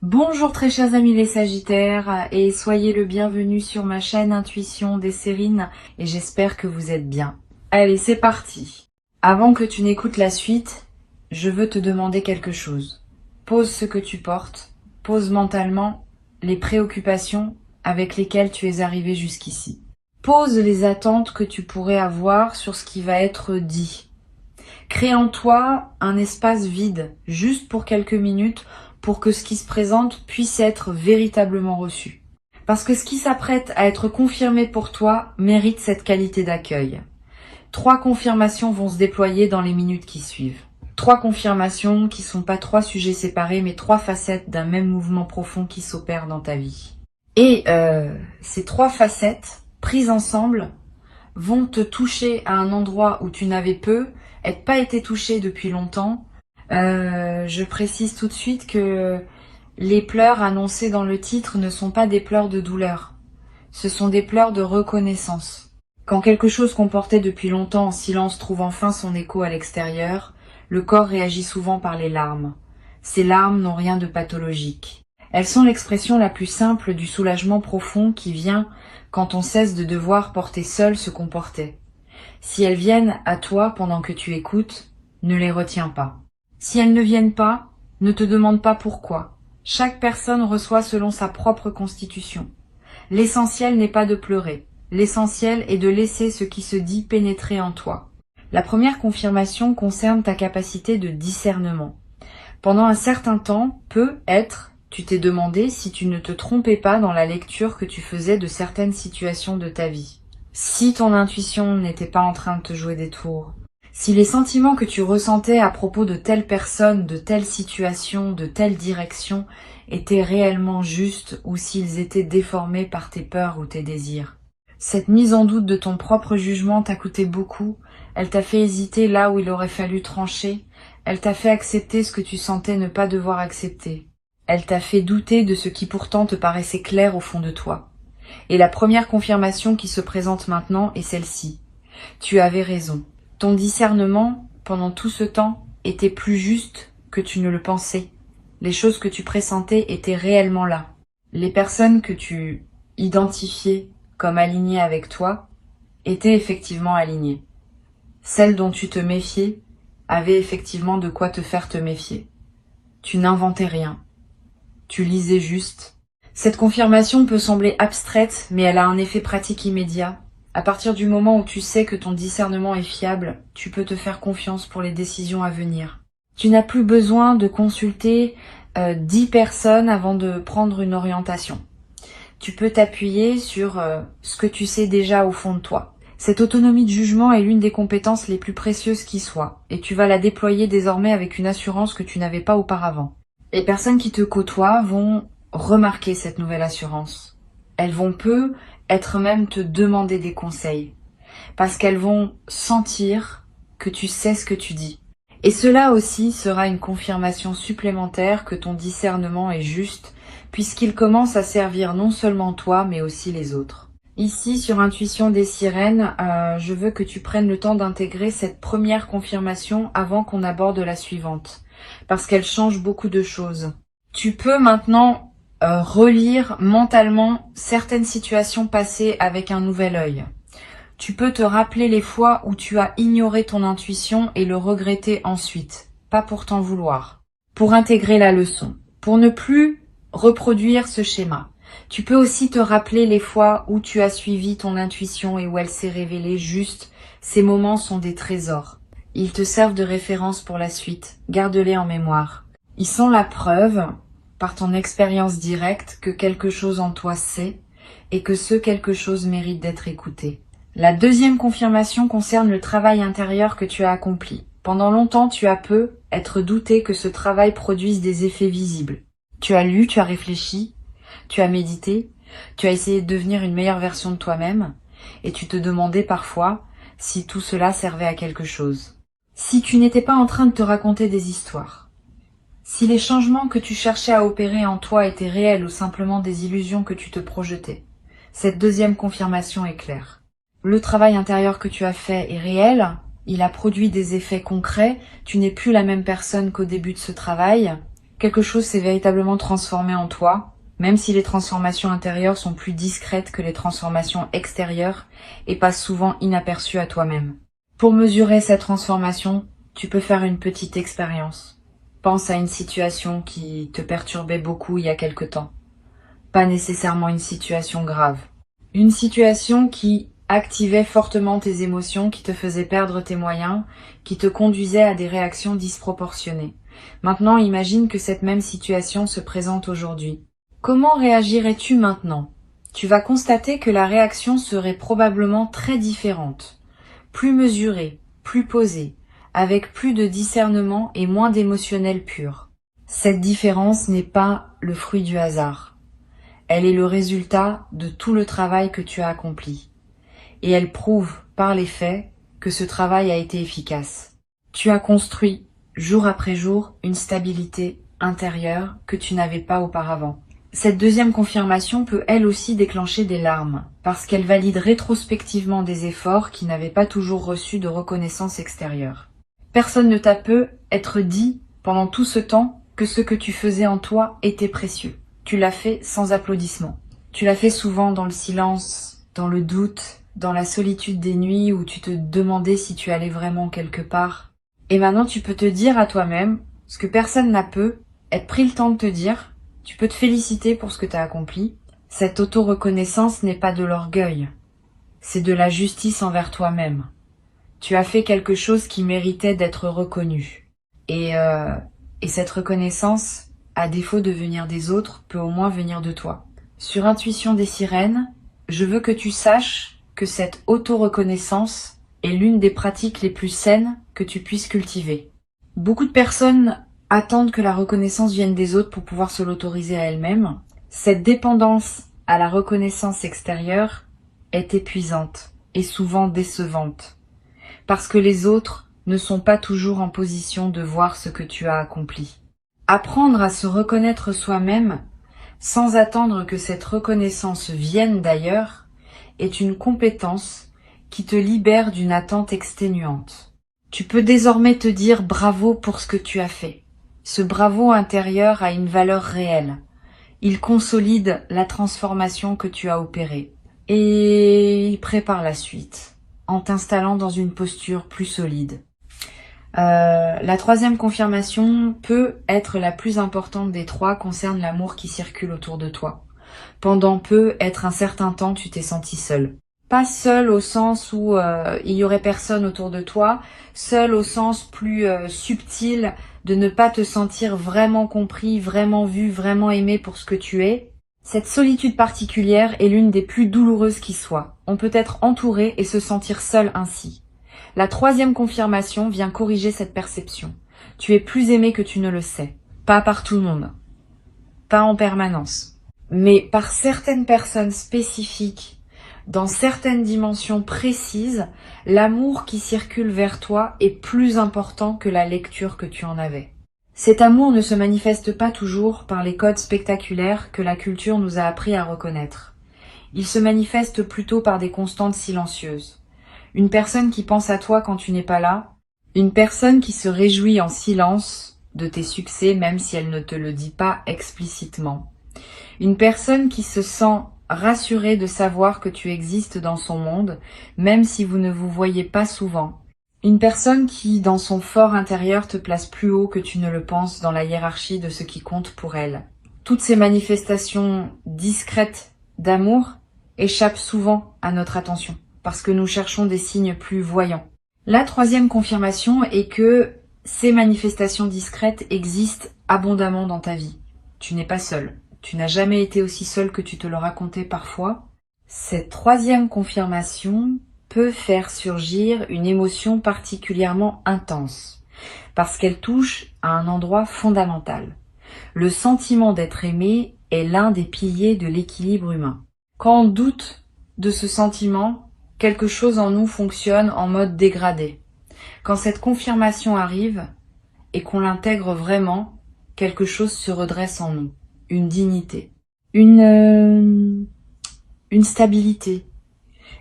Bonjour très chers amis les Sagittaires et soyez le bienvenu sur ma chaîne Intuition des Sérines et j'espère que vous êtes bien. Allez, c'est parti. Avant que tu n'écoutes la suite, je veux te demander quelque chose. Pose ce que tu portes, pose mentalement les préoccupations avec lesquelles tu es arrivé jusqu'ici. Pose les attentes que tu pourrais avoir sur ce qui va être dit. Crée en toi un espace vide, juste pour quelques minutes, pour que ce qui se présente puisse être véritablement reçu. Parce que ce qui s'apprête à être confirmé pour toi mérite cette qualité d'accueil. 3 confirmations vont se déployer dans les minutes qui suivent. 3 confirmations qui sont pas 3 sujets séparés, mais 3 facettes d'un même mouvement profond qui s'opère dans ta vie. Et ces 3 facettes, prises ensemble, vont te toucher à un endroit où tu n'avais pas été touché depuis longtemps. Je précise tout de suite que les pleurs annoncés dans le titre ne sont pas des pleurs de douleur. Ce sont des pleurs de reconnaissance. Quand quelque chose qu'on portait depuis longtemps en silence trouve enfin son écho à l'extérieur, le corps réagit souvent par les larmes. Ces larmes n'ont rien de pathologique. Elles sont l'expression la plus simple du soulagement profond qui vient quand on cesse de devoir porter seul ce qu'on portait. Si elles viennent à toi pendant que tu écoutes, ne les retiens pas. Si elles ne viennent pas, ne te demande pas pourquoi. Chaque personne reçoit selon sa propre constitution. L'essentiel n'est pas de pleurer. L'essentiel est de laisser ce qui se dit pénétrer en toi. La première confirmation concerne ta capacité de discernement. Pendant un certain temps, tu t'es demandé si tu ne te trompais pas dans la lecture que tu faisais de certaines situations de ta vie. Si ton intuition n'était pas en train de te jouer des tours. Si les sentiments que tu ressentais à propos de telle personne, de telle situation, de telle direction étaient réellement justes ou s'ils étaient déformés par tes peurs ou tes désirs. Cette mise en doute de ton propre jugement t'a coûté beaucoup, elle t'a fait hésiter là où il aurait fallu trancher, elle t'a fait accepter ce que tu sentais ne pas devoir accepter. Elle t'a fait douter de ce qui pourtant te paraissait clair au fond de toi. Et la première confirmation qui se présente maintenant est celle-ci. Tu avais raison. Ton discernement, pendant tout ce temps, était plus juste que tu ne le pensais. Les choses que tu pressentais étaient réellement là. Les personnes que tu identifiais comme alignées avec toi étaient effectivement alignées. Celles dont tu te méfiais avaient effectivement de quoi te faire te méfier. Tu n'inventais rien. Tu lisais juste. Cette confirmation peut sembler abstraite, mais elle a un effet pratique immédiat. À partir du moment où tu sais que ton discernement est fiable, tu peux te faire confiance pour les décisions à venir. Tu n'as plus besoin de consulter 10 personnes avant de prendre une orientation. Tu peux t'appuyer sur ce que tu sais déjà au fond de toi. Cette autonomie de jugement est l'une des compétences les plus précieuses qui soient, et tu vas la déployer désormais avec une assurance que tu n'avais pas auparavant. Les personnes qui te côtoient vont remarquer cette nouvelle assurance. Elles vont être même te demander des conseils, parce qu'elles vont sentir que tu sais ce que tu dis. Et cela aussi sera une confirmation supplémentaire que ton discernement est juste, puisqu'il commence à servir non seulement toi, mais aussi les autres. Ici, sur Intuition des Sirènes, je veux que tu prennes le temps d'intégrer cette première confirmation avant qu'on aborde la suivante, parce qu'elle change beaucoup de choses. Tu peux maintenant relire mentalement certaines situations passées avec un nouvel œil. Tu peux te rappeler les fois où tu as ignoré ton intuition et le regretter ensuite, pas pour t'en vouloir, pour intégrer la leçon, pour ne plus reproduire ce schéma. Tu peux aussi te rappeler les fois où tu as suivi ton intuition et où elle s'est révélée juste. Ces moments sont des trésors. Ils te servent de référence pour la suite. Garde-les en mémoire. Ils sont la preuve, par ton expérience directe, que quelque chose en toi sait et que ce quelque chose mérite d'être écouté. La deuxième confirmation concerne le travail intérieur que tu as accompli. Pendant longtemps, tu as être douté que ce travail produise des effets visibles. Tu as lu, tu as réfléchi, tu as médité, tu as essayé de devenir une meilleure version de toi-même et tu te demandais parfois si tout cela servait à quelque chose. Si tu n'étais pas en train de te raconter des histoires, si les changements que tu cherchais à opérer en toi étaient réels ou simplement des illusions que tu te projetais, cette deuxième confirmation est claire. Le travail intérieur que tu as fait est réel, il a produit des effets concrets, tu n'es plus la même personne qu'au début de ce travail, quelque chose s'est véritablement transformé en toi, même si les transformations intérieures sont plus discrètes que les transformations extérieures et passent souvent inaperçues à toi-même. Pour mesurer cette transformation, tu peux faire une petite expérience. Pense à une situation qui te perturbait beaucoup il y a quelque temps. Pas nécessairement une situation grave. Une situation qui activait fortement tes émotions, qui te faisait perdre tes moyens, qui te conduisait à des réactions disproportionnées. Maintenant, imagine que cette même situation se présente aujourd'hui. Comment réagirais-tu maintenant? Tu vas constater que la réaction serait probablement très différente, plus mesurée, plus posée, avec plus de discernement et moins d'émotionnel pur. Cette différence n'est pas le fruit du hasard. Elle est le résultat de tout le travail que tu as accompli. Et elle prouve, par les faits, que ce travail a été efficace. Tu as construit, jour après jour, une stabilité intérieure que tu n'avais pas auparavant. Cette deuxième confirmation peut elle aussi déclencher des larmes, parce qu'elle valide rétrospectivement des efforts qui n'avaient pas toujours reçu de reconnaissance extérieure. Personne ne t'a peut être dit, pendant tout ce temps, que ce que tu faisais en toi était précieux. Tu l'as fait sans applaudissements. Tu l'as fait souvent dans le silence, dans le doute, dans la solitude des nuits où tu te demandais si tu allais vraiment quelque part. Et maintenant tu peux te dire à toi-même, ce que personne n'a peut, être pris le temps de te dire, tu peux te féliciter pour ce que tu as accompli. Cette auto-reconnaissance n'est pas de l'orgueil, c'est de la justice envers toi-même. Tu as fait quelque chose qui méritait d'être reconnu. Et cette reconnaissance, à défaut de venir des autres, peut au moins venir de toi. Sur Intuition des sirènes, je veux que tu saches que cette auto-reconnaissance est l'une des pratiques les plus saines que tu puisses cultiver. Beaucoup de personnes attendent que la reconnaissance vienne des autres pour pouvoir se l'autoriser à elles-mêmes. Cette dépendance à la reconnaissance extérieure est épuisante et souvent décevante, parce que les autres ne sont pas toujours en position de voir ce que tu as accompli. Apprendre à se reconnaître soi-même, sans attendre que cette reconnaissance vienne d'ailleurs, est une compétence qui te libère d'une attente exténuante. Tu peux désormais te dire bravo pour ce que tu as fait. Ce bravo intérieur a une valeur réelle. Il consolide la transformation que tu as opérée. Et il prépare la suite, en t'installant dans une posture plus solide. La troisième confirmation peut être la plus importante des trois, concerne l'amour qui circule autour de toi. Pendant peu, être un certain temps, tu t'es senti seul. Pas seul au sens où il y aurait personne autour de toi, seul au sens plus subtil de ne pas te sentir vraiment compris, vraiment vu, vraiment aimé pour ce que tu es. Cette solitude particulière est l'une des plus douloureuses qui soit. On peut être entouré et se sentir seul ainsi. La troisième confirmation vient corriger cette perception. Tu es plus aimé que tu ne le sais. Pas par tout le monde. Pas en permanence. Mais par certaines personnes spécifiques, dans certaines dimensions précises, l'amour qui circule vers toi est plus important que la lecture que tu en avais. Cet amour ne se manifeste pas toujours par les codes spectaculaires que la culture nous a appris à reconnaître. Il se manifeste plutôt par des constantes silencieuses. Une personne qui pense à toi quand tu n'es pas là, une personne qui se réjouit en silence de tes succès même si elle ne te le dit pas explicitement. Une personne qui se sent rassurée de savoir que tu existes dans son monde, même si vous ne vous voyez pas souvent. Une personne qui, dans son fort intérieur, te place plus haut que tu ne le penses dans la hiérarchie de ce qui compte pour elle. Toutes ces manifestations discrètes d'amour échappent souvent à notre attention, parce que nous cherchons des signes plus voyants. La troisième confirmation est que ces manifestations discrètes existent abondamment dans ta vie. Tu n'es pas seul. Tu n'as jamais été aussi seul que tu te le racontais parfois. Cette troisième confirmation peut faire surgir une émotion particulièrement intense, parce qu'elle touche à un endroit fondamental. Le sentiment d'être aimé est l'un des piliers de l'équilibre humain. Quand on doute de ce sentiment, quelque chose en nous fonctionne en mode dégradé. Quand cette confirmation arrive et qu'on l'intègre vraiment, quelque chose se redresse en nous. Une dignité, une stabilité,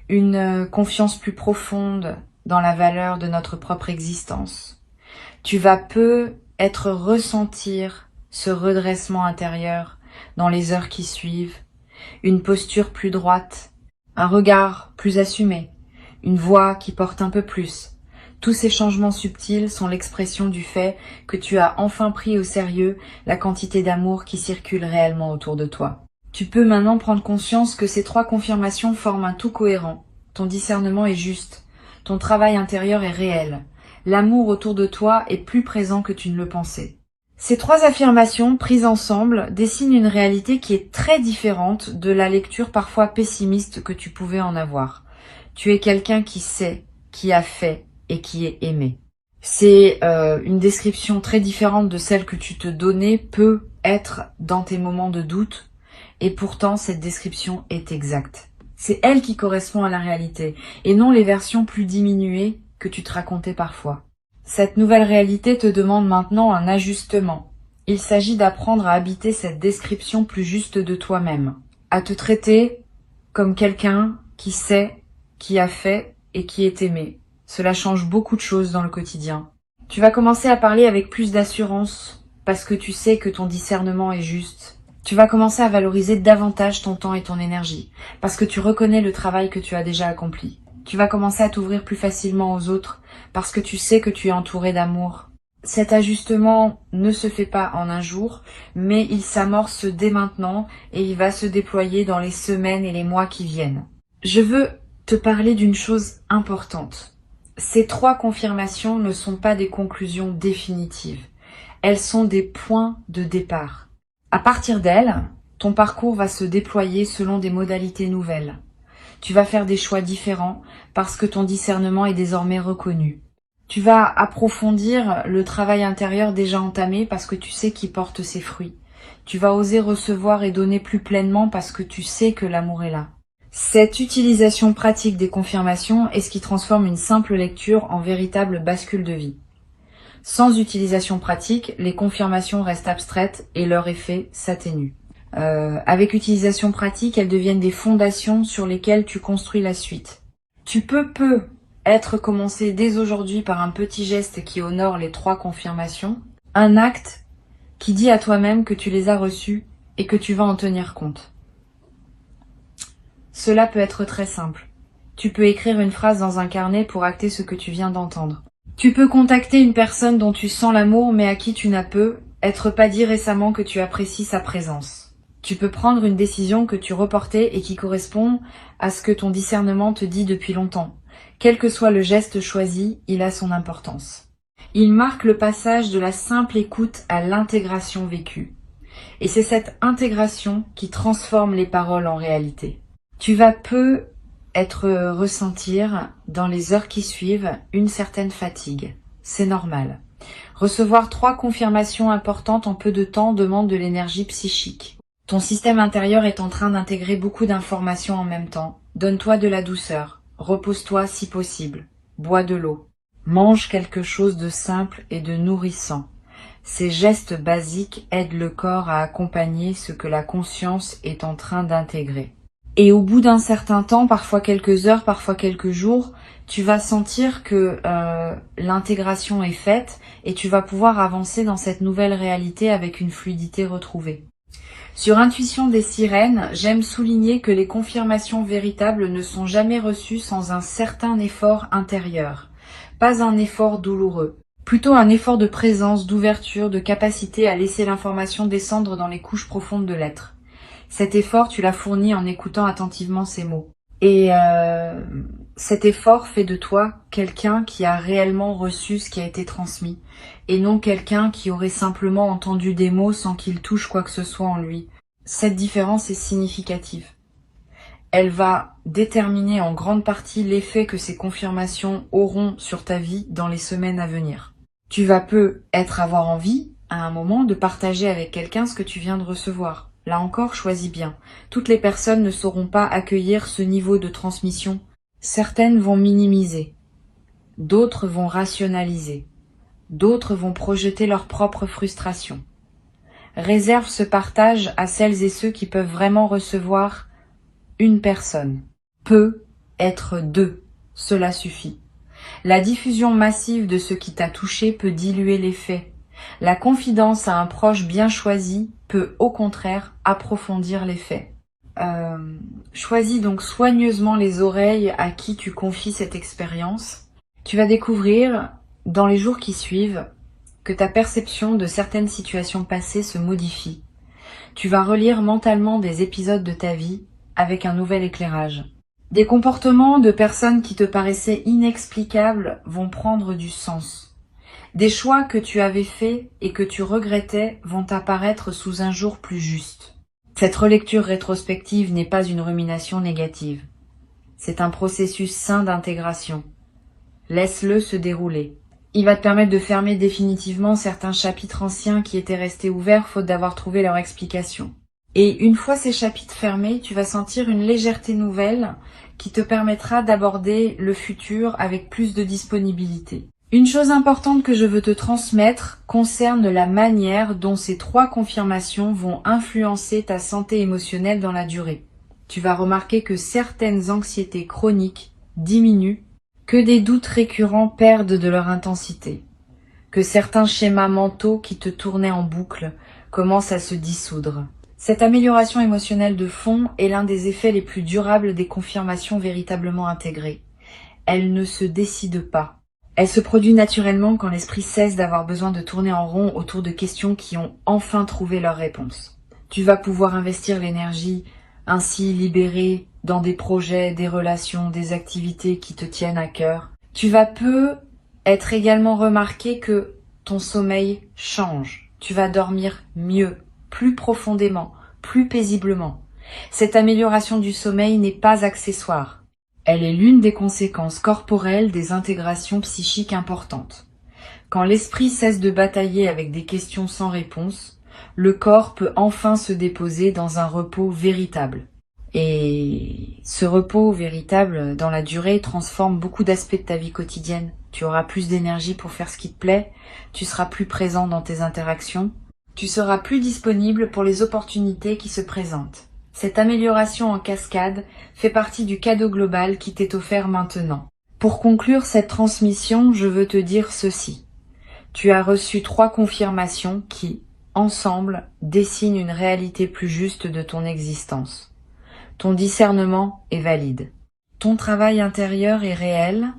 une confiance plus profonde dans la valeur de notre propre existence. Tu vas peu ressentir ce redressement intérieur dans les heures qui suivent, une posture plus droite, un regard plus assumé, une voix qui porte un peu plus. Tous ces changements subtils sont l'expression du fait que tu as enfin pris au sérieux la quantité d'amour qui circule réellement autour de toi. Tu peux maintenant prendre conscience que ces 3 confirmations forment un tout cohérent. Ton discernement est juste. Ton travail intérieur est réel. L'amour autour de toi est plus présent que tu ne le pensais. Ces 3 affirmations, prises ensemble, dessinent une réalité qui est très différente de la lecture parfois pessimiste que tu pouvais en avoir. Tu es quelqu'un qui sait, qui a fait et qui est aimé. C'est une description très différente de celle que tu te donnais peut être dans tes moments de doute, et pourtant cette description est exacte. C'est elle qui correspond à la réalité, et non les versions plus diminuées que tu te racontais parfois. Cette nouvelle réalité te demande maintenant un ajustement. Il s'agit d'apprendre à habiter cette description plus juste de toi-même, à te traiter comme quelqu'un qui sait, qui a fait et qui est aimé. Cela change beaucoup de choses dans le quotidien. Tu vas commencer à parler avec plus d'assurance parce que tu sais que ton discernement est juste. Tu vas commencer à valoriser davantage ton temps et ton énergie parce que tu reconnais le travail que tu as déjà accompli. Tu vas commencer à t'ouvrir plus facilement aux autres parce que tu sais que tu es entouré d'amour. Cet ajustement ne se fait pas en un jour, mais il s'amorce dès maintenant et il va se déployer dans les semaines et les mois qui viennent. Je veux te parler d'une chose importante. Ces 3 confirmations ne sont pas des conclusions définitives. Elles sont des points de départ. À partir d'elles, ton parcours va se déployer selon des modalités nouvelles. Tu vas faire des choix différents parce que ton discernement est désormais reconnu. Tu vas approfondir le travail intérieur déjà entamé parce que tu sais qu'il porte ses fruits. Tu vas oser recevoir et donner plus pleinement parce que tu sais que l'amour est là. Cette utilisation pratique des confirmations est ce qui transforme une simple lecture en véritable bascule de vie. Sans utilisation pratique, les confirmations restent abstraites et leur effet s'atténue. Avec utilisation pratique, elles deviennent des fondations sur lesquelles tu construis la suite. Tu peux être commencé dès aujourd'hui par un petit geste qui honore les 3 confirmations, un acte qui dit à toi-même que tu les as reçues et que tu vas en tenir compte. Cela peut être très simple. Tu peux écrire une phrase dans un carnet pour acter ce que tu viens d'entendre. Tu peux contacter une personne dont tu sens l'amour mais à qui tu n'as être pas dit récemment que tu apprécies sa présence. Tu peux prendre une décision que tu reportais et qui correspond à ce que ton discernement te dit depuis longtemps. Quel que soit le geste choisi, il a son importance. Il marque le passage de la simple écoute à l'intégration vécue. Et c'est cette intégration qui transforme les paroles en réalité. Tu vas ressentir dans les heures qui suivent une certaine fatigue. C'est normal. Recevoir 3 confirmations importantes en peu de temps demande de l'énergie psychique. Ton système intérieur est en train d'intégrer beaucoup d'informations en même temps. Donne-toi de la douceur. Repose-toi si possible. Bois de l'eau. Mange quelque chose de simple et de nourrissant. Ces gestes basiques aident le corps à accompagner ce que la conscience est en train d'intégrer. Et au bout d'un certain temps, parfois quelques heures, parfois quelques jours, tu vas sentir que l'intégration est faite et tu vas pouvoir avancer dans cette nouvelle réalité avec une fluidité retrouvée. Sur Intuition des sirènes, j'aime souligner que les confirmations véritables ne sont jamais reçues sans un certain effort intérieur. Pas un effort douloureux. Plutôt un effort de présence, d'ouverture, de capacité à laisser l'information descendre dans les couches profondes de l'être. Cet effort, tu l'as fourni en écoutant attentivement ces mots. Et cet effort fait de toi quelqu'un qui a réellement reçu ce qui a été transmis, et non quelqu'un qui aurait simplement entendu des mots sans qu'il touche quoi que ce soit en lui. Cette différence est significative. Elle va déterminer en grande partie l'effet que ces confirmations auront sur ta vie dans les semaines à venir. Tu vas avoir envie, à un moment, de partager avec quelqu'un ce que tu viens de recevoir. Là encore, choisis bien. Toutes les personnes ne sauront pas accueillir ce niveau de transmission. Certaines vont minimiser. D'autres vont rationaliser. D'autres vont projeter leur propre frustration. Réserve ce partage à celles et ceux qui peuvent vraiment recevoir une personne. Peut être 2, cela suffit. La diffusion massive de ce qui t'a touché peut diluer l'effet. La confidence à un proche bien choisi peut au contraire approfondir les faits. Choisis donc soigneusement les oreilles à qui tu confies cette expérience. Tu vas découvrir, dans les jours qui suivent, que ta perception de certaines situations passées se modifie. Tu vas relire mentalement des épisodes de ta vie avec un nouvel éclairage. Des comportements de personnes qui te paraissaient inexplicables vont prendre du sens. Des choix que tu avais faits et que tu regrettais vont apparaître sous un jour plus juste. Cette relecture rétrospective n'est pas une rumination négative. C'est un processus sain d'intégration. Laisse-le se dérouler. Il va te permettre de fermer définitivement certains chapitres anciens qui étaient restés ouverts faute d'avoir trouvé leur explication. Et une fois ces chapitres fermés, tu vas sentir une légèreté nouvelle qui te permettra d'aborder le futur avec plus de disponibilité. Une chose importante que je veux te transmettre concerne la manière dont ces 3 confirmations vont influencer ta santé émotionnelle dans la durée. Tu vas remarquer que certaines anxiétés chroniques diminuent, que des doutes récurrents perdent de leur intensité, que certains schémas mentaux qui te tournaient en boucle commencent à se dissoudre. Cette amélioration émotionnelle de fond est l'un des effets les plus durables des confirmations véritablement intégrées. Elle ne se décide pas. Elle se produit naturellement quand l'esprit cesse d'avoir besoin de tourner en rond autour de questions qui ont enfin trouvé leur réponse. Tu vas pouvoir investir l'énergie ainsi libérée dans des projets, des relations, des activités qui te tiennent à cœur. Tu vas être également remarqué que ton sommeil change. Tu vas dormir mieux, plus profondément, plus paisiblement. Cette amélioration du sommeil n'est pas accessoire. Elle est l'une des conséquences corporelles des intégrations psychiques importantes. Quand l'esprit cesse de batailler avec des questions sans réponse, le corps peut enfin se déposer dans un repos véritable. Et ce repos véritable, dans la durée, transforme beaucoup d'aspects de ta vie quotidienne. Tu auras plus d'énergie pour faire ce qui te plaît, tu seras plus présent dans tes interactions, tu seras plus disponible pour les opportunités qui se présentent. Cette amélioration en cascade fait partie du cadeau global qui t'est offert maintenant. Pour conclure cette transmission, je veux te dire ceci. Tu as reçu 3 confirmations qui, ensemble, dessinent une réalité plus juste de ton existence. Ton discernement est valide. Ton travail intérieur est réel.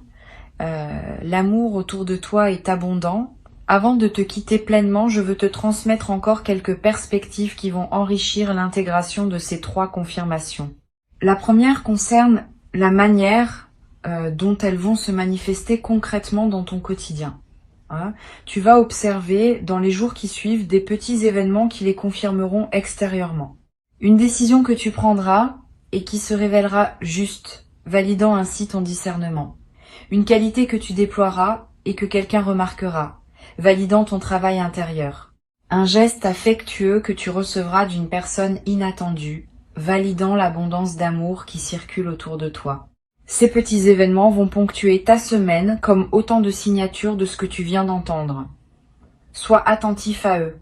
L'amour autour de toi est abondant. Avant de te quitter pleinement, je veux te transmettre encore quelques perspectives qui vont enrichir l'intégration de ces 3 confirmations. La première concerne la manière dont elles vont se manifester concrètement dans ton quotidien. Tu vas observer dans les jours qui suivent des petits événements qui les confirmeront extérieurement. Une décision que tu prendras et qui se révélera juste, validant ainsi ton discernement. Une qualité que tu déploieras et que quelqu'un remarquera, validant ton travail intérieur. Un geste affectueux que tu recevras d'une personne inattendue, validant l'abondance d'amour qui circule autour de toi. Ces petits événements vont ponctuer ta semaine comme autant de signatures de ce que tu viens d'entendre. Sois attentif à eux.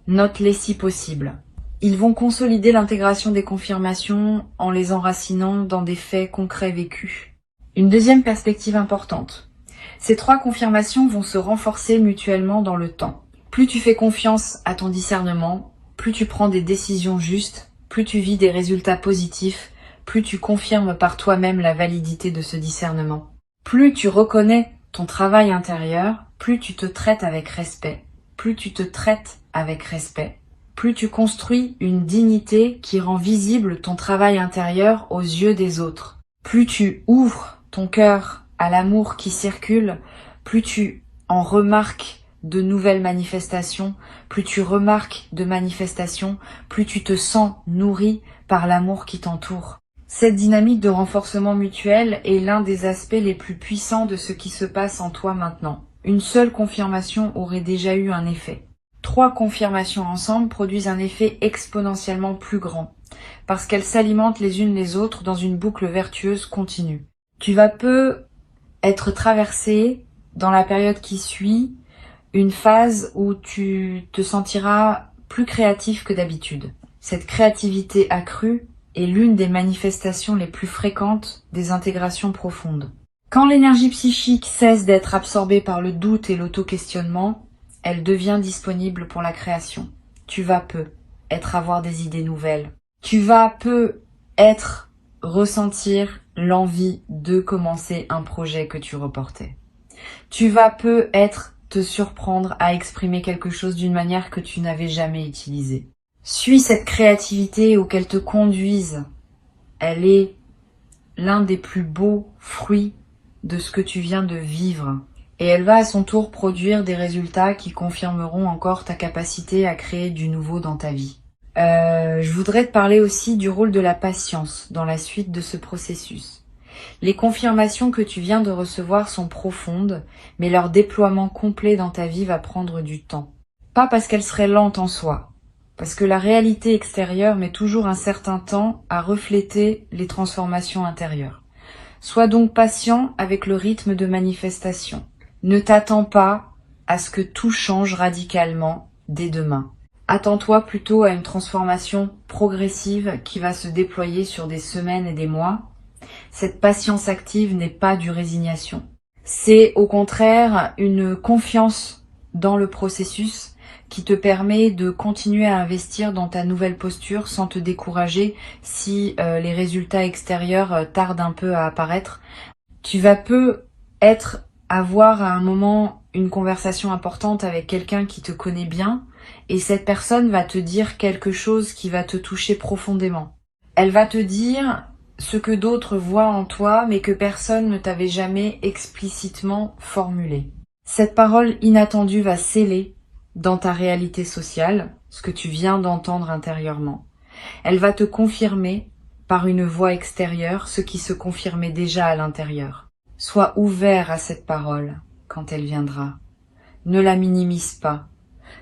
Note-les si possible. Ils vont consolider l'intégration des confirmations en les enracinant dans des faits concrets vécus. Une deuxième perspective importante. Ces 3 confirmations vont se renforcer mutuellement dans le temps. Plus tu fais confiance à ton discernement, plus tu prends des décisions justes, plus tu vis des résultats positifs, plus tu confirmes par toi-même la validité de ce discernement. Plus tu reconnais ton travail intérieur, plus tu te traites avec respect. Plus tu te traites avec respect, plus tu construis une dignité qui rend visible ton travail intérieur aux yeux des autres. Plus tu ouvres ton cœur à l'amour qui circule, plus tu en remarques de nouvelles manifestations, plus tu remarques de manifestations, plus tu te sens nourri par l'amour qui t'entoure. Cette dynamique de renforcement mutuel est l'un des aspects les plus puissants de ce qui se passe en toi maintenant. Une seule confirmation aurait déjà eu un effet. 3 confirmations ensemble produisent un effet exponentiellement plus grand, parce qu'elles s'alimentent les unes les autres dans une boucle vertueuse continue. Tu vas être traversé, dans la période qui suit, une phase où tu te sentiras plus créatif que d'habitude. Cette créativité accrue est l'une des manifestations les plus fréquentes des intégrations profondes. Quand l'énergie psychique cesse d'être absorbée par le doute et l'auto-questionnement, elle devient disponible pour la création. Tu vas peu être avoir des idées nouvelles. Tu vas peu être ressentir l'envie de commencer un projet que tu reportais. Tu vas peu être te surprendre à exprimer quelque chose d'une manière que tu n'avais jamais utilisée. Suis cette créativité ou qu'elle te conduise. Elle est l'un des plus beaux fruits de ce que tu viens de vivre. Et elle va à son tour produire des résultats qui confirmeront encore ta capacité à créer du nouveau dans ta vie. Je voudrais te parler aussi du rôle de la patience dans la suite de ce processus. Les confirmations que tu viens de recevoir sont profondes, mais leur déploiement complet dans ta vie va prendre du temps. Pas parce qu'elles seraient lentes en soi, parce que la réalité extérieure met toujours un certain temps à refléter les transformations intérieures. Sois donc patient avec le rythme de manifestation. Ne t'attends pas à ce que tout change radicalement dès demain. Attends-toi plutôt à une transformation progressive qui va se déployer sur des semaines et des mois. Cette patience active n'est pas du résignation. C'est au contraire une confiance dans le processus qui te permet de continuer à investir dans ta nouvelle posture sans te décourager si les résultats extérieurs tardent un peu à apparaître. Tu vas peu avoir à un moment une conversation importante avec quelqu'un qui te connaît bien et cette personne va te dire quelque chose qui va te toucher profondément. Elle va te dire ce que d'autres voient en toi mais que personne ne t'avait jamais explicitement formulé. Cette parole inattendue va sceller dans ta réalité sociale ce que tu viens d'entendre intérieurement. Elle va te confirmer par une voix extérieure ce qui se confirmait déjà à l'intérieur. Sois ouvert à cette parole quand elle viendra. Ne la minimise pas.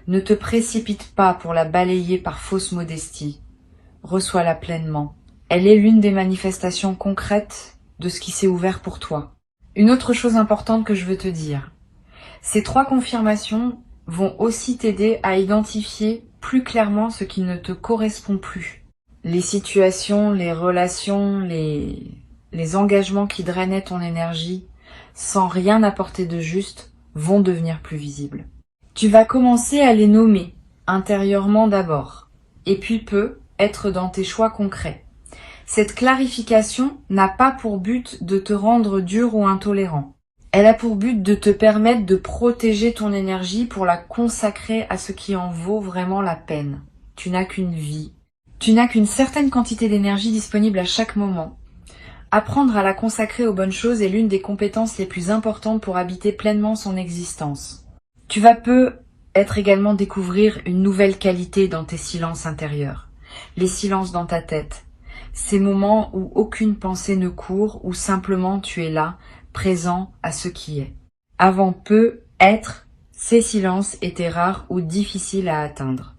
Ne te précipite pas pour la balayer par fausse modestie. Reçois-la pleinement. Elle est l'une des manifestations concrètes de ce qui s'est ouvert pour toi. Une autre chose importante que je veux te dire. Ces 3 confirmations vont aussi t'aider à identifier plus clairement ce qui ne te correspond plus. Les situations, les relations, les engagements qui drainaient ton énergie, sans rien apporter de juste, vont devenir plus visibles. Tu vas commencer à les nommer, intérieurement d'abord, et puis peu être dans tes choix concrets. Cette clarification n'a pas pour but de te rendre dur ou intolérant. Elle a pour but de te permettre de protéger ton énergie pour la consacrer à ce qui en vaut vraiment la peine. Tu n'as qu'une vie. Tu n'as qu'une certaine quantité d'énergie disponible à chaque moment. Apprendre à la consacrer aux bonnes choses est l'une des compétences les plus importantes pour habiter pleinement son existence. Tu vas peu être également découvrir une nouvelle qualité dans tes silences intérieurs. Les silences dans ta tête. Ces moments où aucune pensée ne court, où simplement tu es là, présent à ce qui est. Avant peu, être, ces silences étaient rares ou difficiles à atteindre.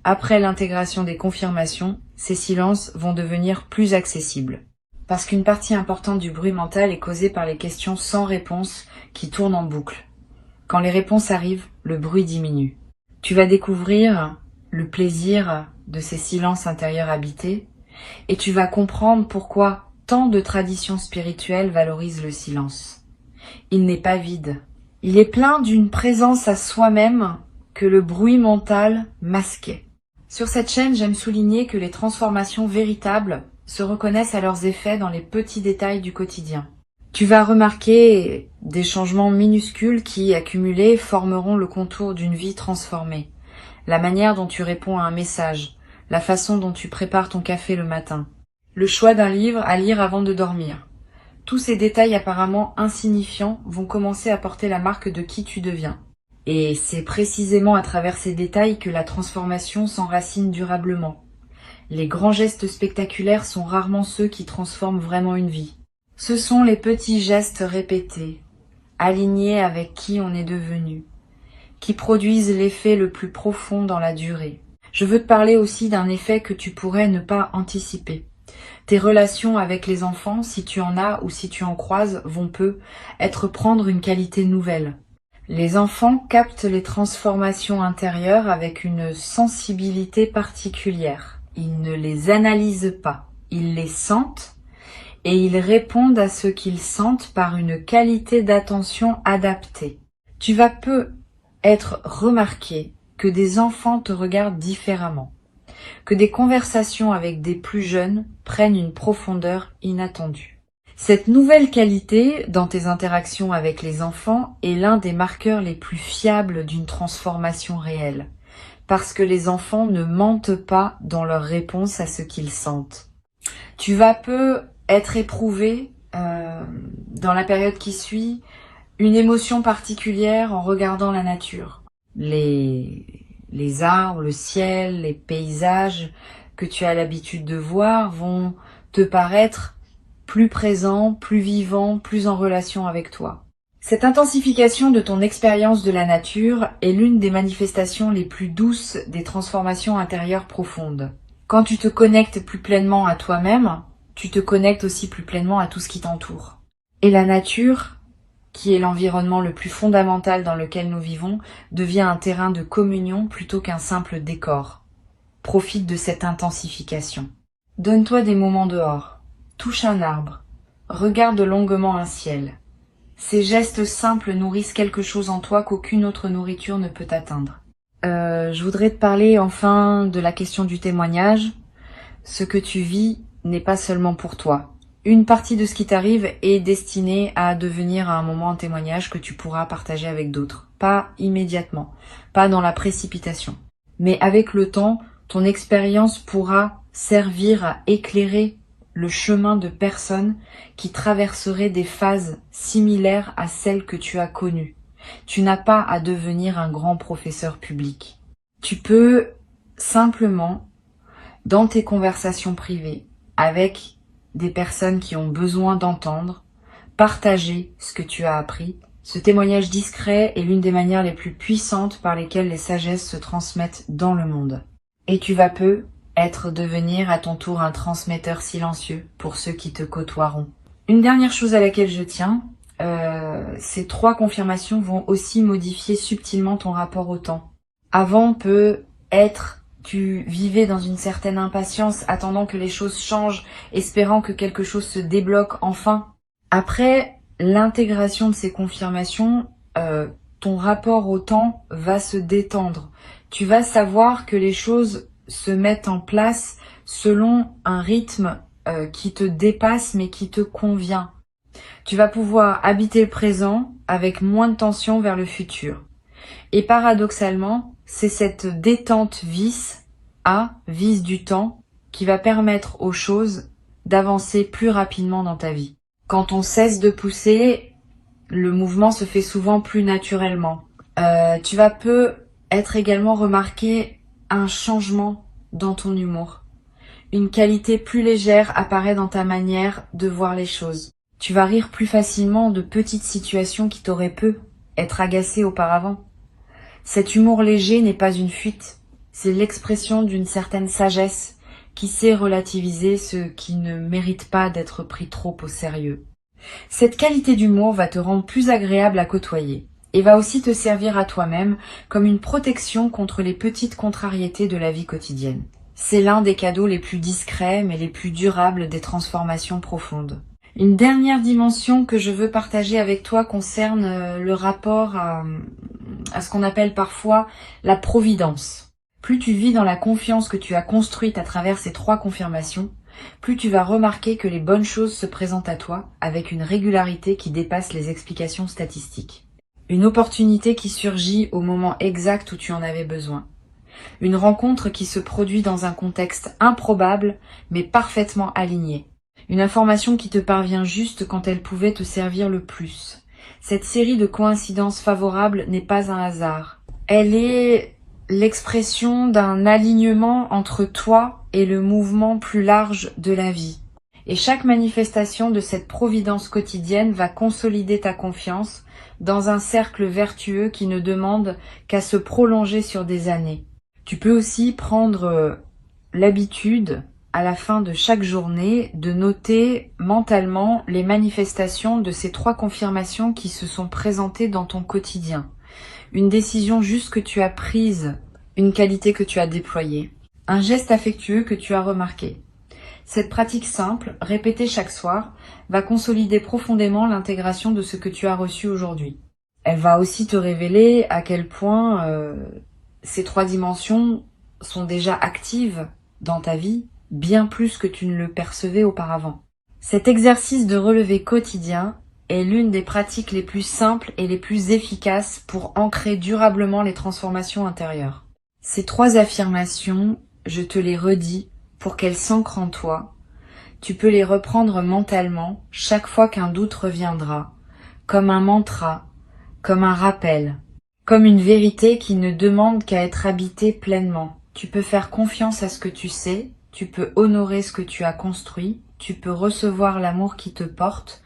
Après l'intégration des confirmations, ces silences vont devenir plus accessibles. Parce qu'une partie importante du bruit mental est causée par les questions sans réponse qui tournent en boucle. Quand les réponses arrivent, le bruit diminue. Tu vas découvrir le plaisir de ces silences intérieurs habités et tu vas comprendre pourquoi tant de traditions spirituelles valorisent le silence. Il n'est pas vide. Il est plein d'une présence à soi-même que le bruit mental masquait. Sur cette chaîne, j'aime souligner que les transformations véritables se reconnaissent à leurs effets dans les petits détails du quotidien. Tu vas remarquer des changements minuscules qui, accumulés, formeront le contour d'une vie transformée. La manière dont tu réponds à un message, la façon dont tu prépares ton café le matin, le choix d'un livre à lire avant de dormir. Tous ces détails apparemment insignifiants vont commencer à porter la marque de qui tu deviens. Et c'est précisément à travers ces détails que la transformation s'enracine durablement. Les grands gestes spectaculaires sont rarement ceux qui transforment vraiment une vie. Ce sont les petits gestes répétés, alignés avec qui on est devenu, qui produisent l'effet le plus profond dans la durée. Je veux te parler aussi d'un effet que tu pourrais ne pas anticiper. Tes relations avec les enfants, si tu en as ou si tu en croises, vont peu prendre une qualité nouvelle. Les enfants captent les transformations intérieures avec une sensibilité particulière. Ils ne les analysent pas, ils les sentent et ils répondent à ce qu'ils sentent par une qualité d'attention adaptée. Tu vas peu être remarqué, que des enfants te regardent différemment, que des conversations avec des plus jeunes prennent une profondeur inattendue. Cette nouvelle qualité dans tes interactions avec les enfants est l'un des marqueurs les plus fiables d'une transformation réelle, parce que les enfants ne mentent pas dans leur réponse à ce qu'ils sentent. Tu vas peu être éprouvé dans la période qui suit une émotion particulière en regardant la nature. Les arbres, le ciel, les paysages que tu as l'habitude de voir vont te paraître plus présents, plus vivants, plus en relation avec toi. Cette intensification de ton expérience de la nature est l'une des manifestations les plus douces des transformations intérieures profondes. Quand tu te connectes plus pleinement à toi-même, tu te connectes aussi plus pleinement à tout ce qui t'entoure. Et la nature, qui est l'environnement le plus fondamental dans lequel nous vivons, devient un terrain de communion plutôt qu'un simple décor. Profite de cette intensification. Donne-toi des moments dehors. Touche un arbre. Regarde longuement un ciel. Ces gestes simples nourrissent quelque chose en toi qu'aucune autre nourriture ne peut atteindre. Je voudrais te parler enfin de la question du témoignage. Ce que tu vis n'est pas seulement pour toi. Une partie de ce qui t'arrive est destinée à devenir à un moment un témoignage que tu pourras partager avec d'autres. Pas immédiatement, pas dans la précipitation. Mais avec le temps, ton expérience pourra servir à éclairer le chemin de personnes qui traverseraient des phases similaires à celles que tu as connues. Tu n'as pas à devenir un grand professeur public. Tu peux simplement, dans tes conversations privées, avec des personnes qui ont besoin d'entendre, partager ce que tu as appris. Ce témoignage discret est l'une des manières les plus puissantes par lesquelles les sagesses se transmettent dans le monde. Et tu vas peu devenir à ton tour un transmetteur silencieux pour ceux qui te côtoieront. Une dernière chose à laquelle je tiens, ces 3 confirmations vont aussi modifier subtilement ton rapport au temps. Avant peut être tu vivais dans une certaine impatience, attendant que les choses changent, espérant que quelque chose se débloque enfin. Après l'intégration de ces confirmations, ton rapport au temps va se détendre. Tu vas savoir que les choses se mettent en place selon un rythme qui te dépasse mais qui te convient. Tu vas pouvoir habiter le présent avec moins de tension vers le futur. Et paradoxalement, c'est cette détente vice du temps qui va permettre aux choses d'avancer plus rapidement dans ta vie. Quand on cesse de pousser, le mouvement se fait souvent plus naturellement. Tu vas peu être également remarqué un changement dans ton humour. Une qualité plus légère apparaît dans ta manière de voir les choses. Tu vas rire plus facilement de petites situations qui t'auraient pu être agacées auparavant. Cet humour léger n'est pas une fuite, c'est l'expression d'une certaine sagesse qui sait relativiser ce qui ne mérite pas d'être pris trop au sérieux. Cette qualité d'humour va te rendre plus agréable à côtoyer et va aussi te servir à toi-même comme une protection contre les petites contrariétés de la vie quotidienne. C'est l'un des cadeaux les plus discrets mais les plus durables des transformations profondes. Une dernière dimension que je veux partager avec toi concerne le rapport à ce qu'on appelle parfois la providence. Plus tu vis dans la confiance que tu as construite à travers ces 3 confirmations, plus tu vas remarquer que les bonnes choses se présentent à toi avec une régularité qui dépasse les explications statistiques. Une opportunité qui surgit au moment exact où tu en avais besoin. Une rencontre qui se produit dans un contexte improbable mais parfaitement aligné. Une information qui te parvient juste quand elle pouvait te servir le plus. Cette série de coïncidences favorables n'est pas un hasard. Elle est l'expression d'un alignement entre toi et le mouvement plus large de la vie. Et chaque manifestation de cette providence quotidienne va consolider ta confiance dans un cercle vertueux qui ne demande qu'à se prolonger sur des années. Tu peux aussi prendre l'habitude à la fin de chaque journée, de noter mentalement les manifestations de ces 3 confirmations qui se sont présentées dans ton quotidien. Une décision juste que tu as prise, une qualité que tu as déployée, un geste affectueux que tu as remarqué. Cette pratique simple, répétée chaque soir, va consolider profondément l'intégration de ce que tu as reçu aujourd'hui. Elle va aussi te révéler à quel point ces 3 dimensions sont déjà actives dans ta vie, bien plus que tu ne le percevais auparavant. Cet exercice de relevé quotidien est l'une des pratiques les plus simples et les plus efficaces pour ancrer durablement les transformations intérieures. Ces 3 affirmations, je te les redis pour qu'elles s'ancrent en toi. Tu peux les reprendre mentalement chaque fois qu'un doute reviendra, comme un mantra, comme un rappel, comme une vérité qui ne demande qu'à être habitée pleinement. Tu peux faire confiance à ce que tu sais, tu peux honorer ce que tu as construit, tu peux recevoir l'amour qui te porte,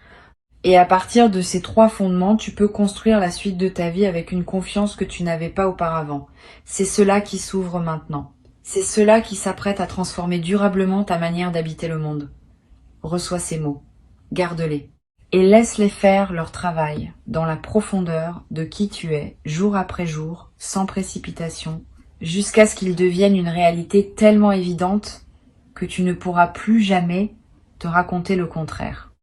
et à partir de ces 3 fondements, tu peux construire la suite de ta vie avec une confiance que tu n'avais pas auparavant. C'est cela qui s'ouvre maintenant. C'est cela qui s'apprête à transformer durablement ta manière d'habiter le monde. Reçois ces mots, garde-les, et laisse-les faire leur travail dans la profondeur de qui tu es, jour après jour, sans précipitation, jusqu'à ce qu'ils deviennent une réalité tellement évidente que tu ne pourras plus jamais te raconter le contraire.